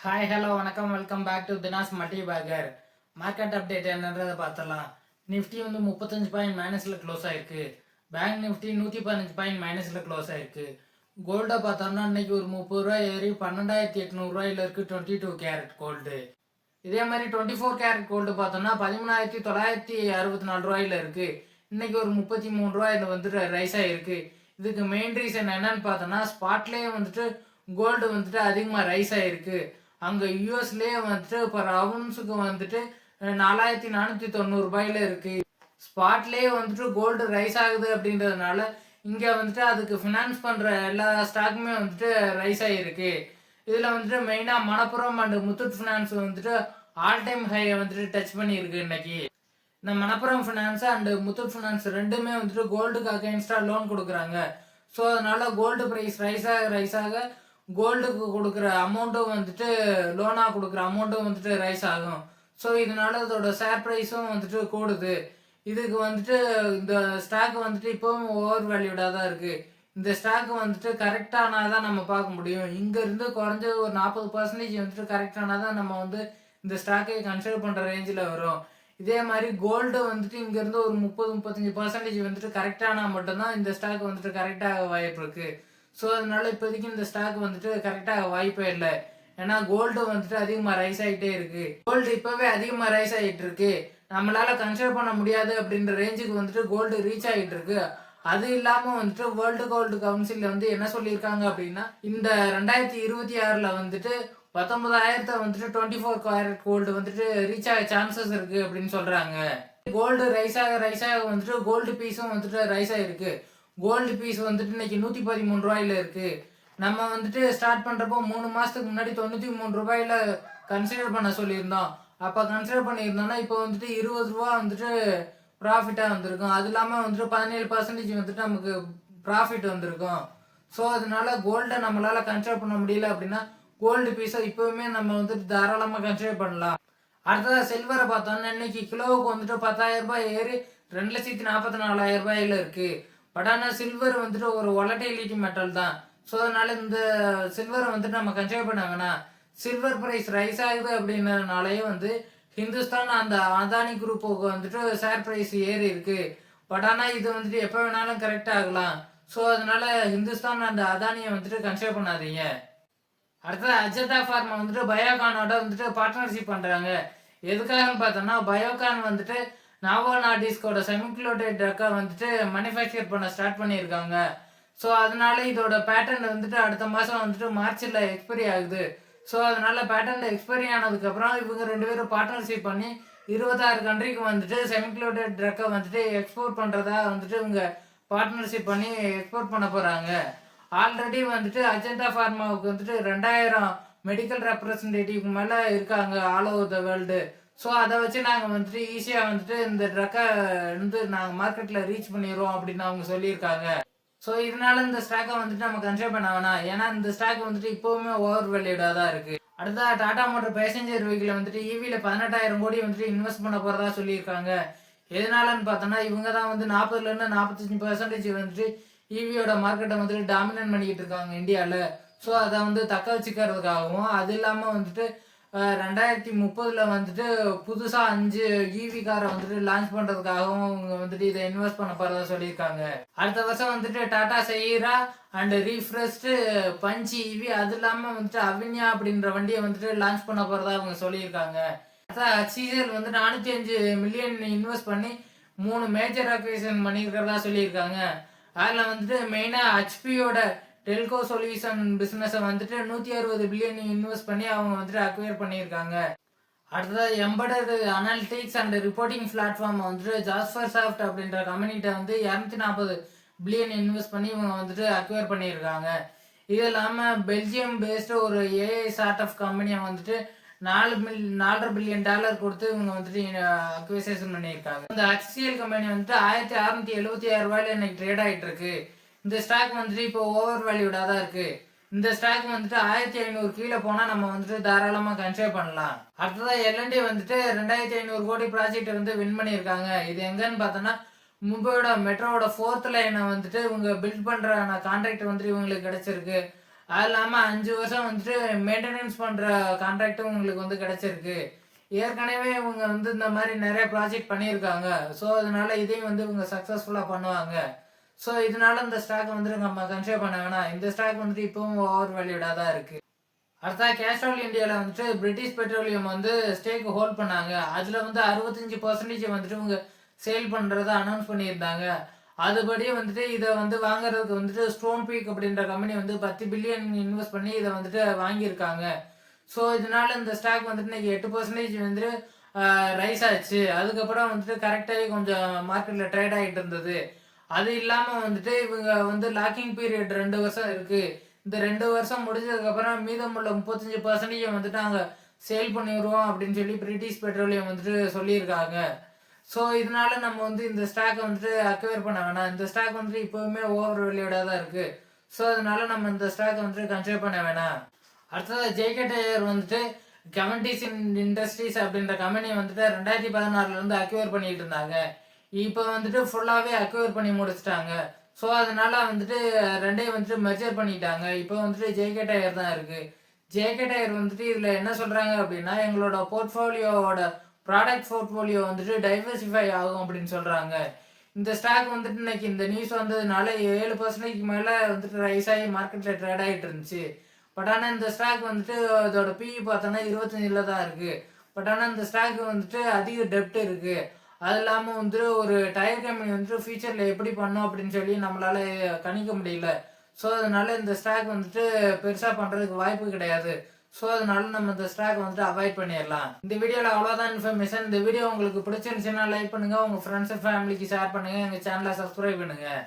Hi hello வணக்கம் welcome back to Dina's multi bagger. Market update என்னன்றதை பார்த்தலாம். நிஃப்டி வந்து 35 பாயிண்ட் மைனஸில் க்ளோஸ் ஆயிருக்கு. பேங்க் நிஃப்டி 115 பாயிண்ட் மைனஸில் க்ளோஸ் ஆயிருக்கு. கோல்டை பார்த்தோம்னா இன்னைக்கு ஒரு 30 ரூபாய் ஏறி 12,800 இருக்கு 22 கேரட் கோல்டு. இதே மாதிரி 24 கேரட் கோல்டு பார்த்தோம்னா 13,964 இருக்கு. இன்னைக்கு ஒரு 33 ரூபாயில வந்துட்டு ரைஸ் ஆயிருக்கு. இதுக்கு மெயின் ரீசன் என்னன்னு பார்த்தோம்னா ஸ்பாட்லேயே வந்துட்டு கோல்டு வந்துட்டு அதிகமாக ரைஸ் ஆயிருக்கு. அங்கே யூஎஸ்லேயே வந்துட்டு இப்போ ரவுன்ஸுக்கு வந்துட்டு 4,490 இருக்கு. ஸ்பாட்லேயே வந்துட்டு கோல்டு ரைஸ் ஆகுது அப்படின்றதுனால இங்கே வந்துட்டு அதுக்கு ஃபினான்ஸ் பண்ணுற எல்லா ஸ்டாக்குமே வந்துட்டு ரைஸ் ஆகிருக்கு. இதில் வந்துட்டு மெயினாக மணப்புரம் அண்ட் முத்தூட் ஃபினான்ஸ் வந்துட்டு ஆல் டைம் ஹையை வந்துட்டு டச் பண்ணியிருக்கு இன்னைக்கு. இந்த Manappuram finance and Muthoot finance ரெண்டுமே வந்துட்டு கோல்டுக்கு அகைன்ஸ்டாக லோன் கொடுக்குறாங்க. ஸோ அதனால கோல்டு ப்ரைஸ் ரைஸ் ஆக கோல்டுக்கு கொடுக்குற அமௌண்ட்டும் வந்துட்டு லோனாக கொடுக்குற அமௌண்ட்டும் வந்துட்டு ரைஸ் ஆகும். ஸோ இதனால இதோட ஷேர் ப்ரைஸும் வந்துட்டு கூடுது. இதுக்கு வந்துட்டு இந்த ஸ்டாக் வந்துட்டு இப்போவும் ஓவர் வேல்யூடாக தான் இருக்குது. இந்த ஸ்டாக் வந்துட்டு கரெக்டானால் தான் நம்ம பார்க்க முடியும். இங்கேருந்து குறைஞ்ச ஒரு 40% வந்துட்டு கரெக்டானால் தான் நம்ம வந்து இந்த ஸ்டாக்கை கன்சிடர் பண்ணுற ரேஞ்சில் வரும். இதே மாதிரி கோல்டு வந்துட்டு இங்கேருந்து ஒரு 30-35% வந்துட்டு கரெக்டானால் மட்டும்தான் இந்த ஸ்டாக் வந்துட்டு கரெக்டாக வாய்ப்பு இருக்குது. ஸோ அதனால இப்போதைக்கு இந்த ஸ்டாக் வந்துட்டு கரெக்டாக வாய்ப்பே இல்லை. ஏன்னா கோல்டு வந்துட்டு அதிகமாக ரைஸ் ஆகிட்டே இருக்கு. கோல்டு இப்போவே அதிகமாக ரைஸ் ஆகிட்டு இருக்கு. நம்மளால கன்சிடர் பண்ண முடியாது அப்படின்ற ரேஞ்சுக்கு வந்துட்டு கோல்டு ரீச் ஆகிட்டு இருக்கு. அது இல்லாமல் வந்துட்டு வேர்ல்டு கோல்டு கவுன்சில் வந்து என்ன சொல்லியிருக்காங்க அப்படின்னா இந்த 2026 வந்துட்டு 19,000 வந்துட்டு 24 கேரட் கோல்டு வந்துட்டு ரீச் ஆக சான்சஸ் இருக்கு அப்படின்னு சொல்றாங்க. கோல்டு ரைஸ் ஆக வந்துட்டு கோல்டு பீஸும் வந்துட்டு ரைஸ் ஆகிருக்கு. கோல்டு பீஸ் வந்துட்டு இன்னைக்கு 113 ரூபாயில இருக்கு. நம்ம வந்துட்டு ஸ்டார்ட் பண்றப்போ 3 மாசத்துக்கு முன்னாடி 93 ரூபாயில கன்சிடர் பண்ண சொல்லியிருந்தோம். அப்போ கன்சிடர் பண்ணியிருந்தோம்னா இப்போ வந்துட்டு 20 ரூபா வந்துட்டு ப்ராஃபிட்டாக வந்திருக்கும். அது இல்லாமல் வந்துட்டு 17% வந்துட்டு நமக்கு ப்ராஃபிட் வந்திருக்கும். ஸோ அதனால கோல்டை நம்மளால கன்சிடர் பண்ண முடியல அப்படின்னா கோல்டு பீஸை இப்போவுமே நம்ம வந்துட்டு தாராளமாக கன்சிடர் பண்ணலாம். அடுத்ததாக சில்வரை பார்த்தோம்னா இன்னைக்கு கிலோவுக்கு வந்துட்டு 10,000 ரூபாய் ஏறி 2,44,000 இருக்கு. பட் ஆனால் சில்வர் வந்துட்டு ஒரு வாலடைலிட்டி மெட்டல் தான். ஸோ அதனால இந்த சில்வரை வந்துட்டு நம்ம கன்சிடர் பண்ண வேணாம். சில்வர் ப்ரைஸ் ரைஸ் ஆகுது அப்படின்றதுனாலயே வந்து ஹிந்துஸ்தான் அந்த அதானி குரூப்புக்கு வந்துட்டு ஷேர் ப்ரைஸ் ஏறி இருக்கு. பட் ஆனால் இது வந்துட்டு எப்போ வேணாலும் கரெக்ட் ஆகலாம். ஸோ அதனால ஹிந்துஸ்தான் அந்த அதானியை வந்துட்டு கன்சிடர் பண்ணாதீங்க. அடுத்தது அஜந்தா ஃபார்மா வந்துட்டு பயோகானோட வந்துட்டு பார்ட்னர்ஷிப் பண்ணுறாங்க. எதுக்காகன்னு பார்த்தோம்னா பயோகான் வந்துட்டு நாவோ நார்டிஸ்கோட செமிக்ளோடேட் ட்ரக்கை வந்துட்டு மேனுஃபேக்சர் பண்ண ஸ்டார்ட் பண்ணியிருக்காங்க. ஸோ அதனால இதோட பேட்டர்ன் வந்துட்டு அடுத்த மாதம் வந்துட்டு மார்ச்சில் எக்ஸ்பைரி ஆகுது. ஸோ அதனால பேட்டர்ன் எக்ஸ்பைரி ஆனதுக்கப்புறம் இவங்க 2 பேரும் பார்ட்னர்ஷிப் பண்ணி 26 கண்ட்ரிக்கு வந்துட்டு செமிக்ளோடேட் ட்ரக்கை வந்துட்டு எக்ஸ்போர்ட் பண்ணுறதா வந்துட்டு இவங்க பார்ட்னர்ஷிப் பண்ணி எக்ஸ்போர்ட் பண்ண போகிறாங்க. ஆல்ரெடி வந்துட்டு அஜந்தா ஃபார்மாவுக்கு வந்துட்டு 2000 மெடிக்கல் ரெப்ரசன்டேட்டிவ் மேலே இருக்காங்க all over the world. So அதை வச்சு நாங்கள் வந்துட்டு ஈஸியாக வந்துட்டு இந்த ட்ரக்கை வந்து நாங்கள் மார்க்கெட்டில் ரீச் பண்ணிடுவோம் அப்படின்னு அவங்க சொல்லியிருக்காங்க. ஸோ இதனால இந்த ஸ்டாக்கை வந்துட்டு நம்ம கன்சிடர் பண்ண வேணாம். ஏன்னா இந்த ஸ்டாக் வந்துட்டு இப்போவுமே ஓவர் வேல்யூடாக தான் இருக்குது. அடுத்தா டாடா மோட்டர் பேசஞ்சர் வெஹிக்கிள் வந்துட்டு ஈவியில் 18,000 கோடி வந்துட்டு இன்வெஸ்ட் பண்ண போகிறதா சொல்லியிருக்காங்க. எதனாலன்னு பார்த்தோன்னா இவங்க தான் வந்து 40% 45% வந்துட்டு ஈவியோட மார்க்கெட்டை வந்துட்டு டாமினேட் பண்ணிக்கிட்டு இருக்காங்க இந்தியாவில். ஸோ அதை வந்து தக்க வச்சுக்கிறதுக்காகவும் அது இல்லாமல் வந்துட்டு 2030 வந்துட்டு புதுசாக 5 ஈவி காரை வந்துட்டு லான்ச் பண்ணுறதுக்காகவும் அவங்க வந்துட்டு இதை இன்வெஸ்ட் பண்ண போகிறதா சொல்லியிருக்காங்க. அடுத்த வருஷம் வந்துட்டு டாடா செய்ரா அண்ட் ரீஃப்ரெஷ்டு பஞ்ச் ஈவி அது இல்லாமல் வந்துட்டு அவின்யா அப்படின்ற வண்டியை வந்துட்டு லான்ச் பண்ண போகிறதா அவங்க சொல்லியிருக்காங்க. ஹச்சிஎல் வந்து 405 மில்லியன் இன்வெஸ்ட் பண்ணி 3 மேஜர் அக்விசிஷன் பண்ணியிருக்கிறதா சொல்லியிருக்காங்க. அதில் வந்துட்டு மெயினாக ஹெச்பியோட டெல்கோ சொல்யூஷன் பிஸ்னஸை வந்துட்டு 160 பில்லியன் இன்வெஸ்ட் பண்ணி அவங்க வந்துட்டு அக்வயர் பண்ணியிருக்காங்க. அடுத்தது embedded analytics and reporting platform வந்துட்டு ஜாஸ்பர் சாஃப்ட் அப்படின்ற கம்பெனிகிட்ட வந்து 240 பில்லியன் இன்வெஸ்ட் பண்ணி இவங்க வந்துட்டு அக்வயர் பண்ணியிருக்காங்க. இது இல்லாமல் பெல்ஜியம் பேஸ்டு ஒரு ஏஐ ஸ்டார்ட் அப் கம்பெனியை வந்துட்டு $4 பில்லியன் கொடுத்து இவங்க வந்துட்டு அக்விசேஷன் பண்ணியிருக்காங்க. இந்த ஹெச்சிஎல் கம்பெனி வந்துட்டு 1,676 ரூபாயில இன்னைக்கு ட்ரேட் ஆகிட்டு இருக்கு. இந்த ஸ்டாக் வந்துட்டு இப்போ ஓவர் வேல்யூடாக தான் இருக்கு. இந்த ஸ்டாக் வந்துட்டு 1,500 கீழே போனால் நம்ம வந்துட்டு தாராளமாக கன்சிடர் பண்ணலாம். அடுத்ததான் எல்என்டி வந்துட்டு 2,500 கோடி ப்ராஜெக்ட் வந்து வின் பண்ணியிருக்காங்க. இது எங்கன்னு பார்த்தோன்னா மும்பையோட மெட்ரோவோட 4th லைனை வந்துட்டு இவங்க பில்ட் பண்ணுற கான்ட்ராக்ட் வந்துட்டு இவங்களுக்கு கிடைச்சிருக்கு. அது இல்லாமல் 5 வருஷம் வந்துட்டு மெயின்டெனன்ஸ் பண்ணுற கான்ட்ராக்டும் உங்களுக்கு வந்து கிடைச்சிருக்கு. ஏற்கனவே இவங்க வந்து இந்த மாதிரி நிறைய ப்ராஜெக்ட் பண்ணியிருக்காங்க. ஸோ அதனால இதையும் வந்து இவங்க சக்ஸஸ்ஃபுல்லாக பண்ணுவாங்க. ஸோ இதனால இந்த ஸ்டாக் வந்துட்டு நம்ம கன்சிடர் பண்ண வேணாம். இந்த ஸ்டாக் வந்துட்டு இப்பவும் ஓவர் வேல்யூடாக தான் இருக்கு. அடுத்தா கேஸ்ட்ரால் இந்தியாவில் வந்துட்டு பிரிட்டிஷ் பெட்ரோலியம் வந்து ஸ்டேக் ஹோல்ட் பண்ணாங்க. அதில் வந்து 65% வந்துட்டு இவங்க சேல் பண்ணுறத அனௌன்ஸ் பண்ணியிருந்தாங்க. அதுபடி வந்துட்டு இதை வந்து வாங்குறதுக்கு வந்துட்டு ஸ்டோன் பீக் அப்படின்ற கம்பெனி வந்து 10 பில்லியன் இன்வெஸ்ட் பண்ணி இதை வந்துட்டு வாங்கியிருக்காங்க. ஸோ இதனால இந்த ஸ்டாக் வந்துட்டு இன்னைக்கு 8% வந்துட்டு ரைஸ் ஆச்சு. அதுக்கப்புறம் வந்துட்டு கரெக்டாகவே கொஞ்சம் மார்க்கெட்டில் ட்ரேட் ஆகிட்டு இருந்தது. அது இல்லாமல் வந்துட்டு இவங்க வந்து லாக்கிங் பீரியட் 2 வருஷம் இருக்கு. இந்த 2 வருஷம் முடிஞ்சதுக்கப்புறம் மீதமுள்ள 35% வந்துட்டு நாங்கள் சேல் பண்ணிடுவோம் அப்படின்னு சொல்லி பிரிட்டிஷ் பெட்ரோலியம் வந்துட்டு சொல்லியிருக்காங்க. ஸோ இதனால நம்ம வந்து இந்த ஸ்டாக்கை வந்துட்டு அக்வயர் பண்ண வேணாம். இந்த ஸ்டாக் வந்துட்டு இப்போவுமே ஓவர் வேல்யூடாக தான் இருக்கு. ஸோ அதனால நம்ம இந்த ஸ்டாக்கை வந்துட்டு கன்சிடர் பண்ண வேணாம். அடுத்தது ஜேகே டயர் வந்துட்டு கமெண்டிஸ் இண்டஸ்ட்ரீஸ் அப்படின்ற கம்பெனி வந்துட்டு 2016 அக்வயர் பண்ணிட்டு இருந்தாங்க. இப்போ வந்துட்டு ஃபுல்லாகவே அக்வயர் பண்ணி முடிச்சிட்டாங்க. ஸோ அதனால வந்துட்டு ரெண்டையும் வந்துட்டு மெர்ஜர் பண்ணிட்டாங்க. இப்போ வந்துட்டு ஜேகே டயர் தான் இருக்கு. ஜேகே டயர் வந்துட்டு இதில் என்ன சொல்கிறாங்க அப்படின்னா, எங்களோட போர்ட்ஃபோலியோவோட ப்ராடக்ட் போர்ட்ஃபோலியோ வந்துட்டு டைவர்சிஃபை ஆகும் அப்படின்னு சொல்கிறாங்க. இந்த ஸ்டாக் வந்துட்டு இன்னைக்கு இந்த நியூஸ் வந்ததுனால 7% மேலே வந்துட்டு ரைஸ் ஆகி மார்க்கெட்டில் ட்ரேட் ஆகிட்டு இருந்துச்சு. பட் ஆனால் இந்த ஸ்டாக் வந்துட்டு அதோட பிஇ பார்த்தோன்னா 25 தான் இருக்குது. பட் ஆனால் இந்த ஸ்டாக் வந்துட்டு அதிக டெப்ட் இருக்குது. அது இல்லாமல் வந்துட்டு ஒரு டயர் கம்பெனி வந்துட்டு ஃபியூச்சரில் எப்படி பண்ணும் அப்படின்னு சொல்லி நம்மளால கணிக்க முடியல. ஸோ அதனால இந்த ஸ்டாக் வந்துட்டு பெருசாக பண்ணுறதுக்கு வாய்ப்பு கிடையாது. ஸோ அதனால நம்ம இந்த ஸ்டாக் வந்துட்டு அவாய்ட் பண்ணிடலாம். இந்த வீடியோவில் அவ்வளோதான் இன்ஃபர்மேஷன். இந்த வீடியோ உங்களுக்கு பிடிச்சிருந்துச்சுன்னா லைக் பண்ணுங்கள், உங்கள் ஃப்ரெண்ட்ஸ் அண்ட் ஃபேமிலிக்கு ஷேர் பண்ணுங்கள், எங்கள் சேனலை சப்ஸ்கிரைப் பண்ணுங்கள்.